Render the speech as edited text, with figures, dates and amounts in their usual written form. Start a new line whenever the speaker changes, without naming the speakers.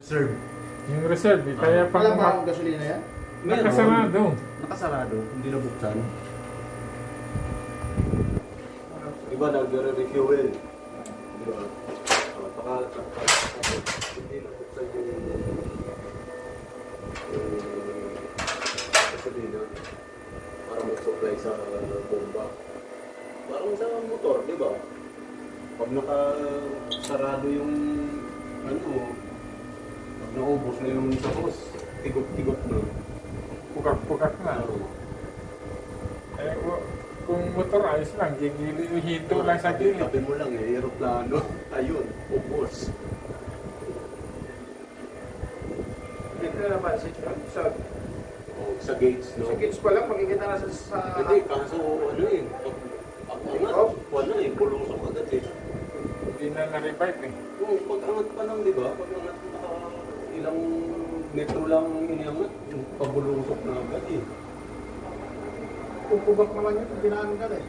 Reserve.
Yung reserve, kaya pang
Alam ba ang gasolina yan?
nakasarado.
Nakasarado, hindi nabuksan. Iba nagre-refuel. Di ba? Hindi nabuksan yung gasolina para mag-supply sa bomba. Parang sa motor, di ba? Pag nakasarado yung pag naubos na yung sa hose, tigop-tigop na.
Pugak-pugak na. Eh, kung motor ayos lang, hinto lang sa gilid.
Tabi mo lang aeroplano. Ayun, ubos.
Hindi ko napansin yun.
Sa gates, no?
Sa kids pa lang, makikita na sa...
Hindi, kaso pag angat, wala bulusok agad eh.
Hindi na na-revive eh.
Oo, pag angat pa lang, di ba? Pag angat ilang metro lang iniangat, pabulusok na agad eh.
Pupugak naman yun, pinaan ka eh.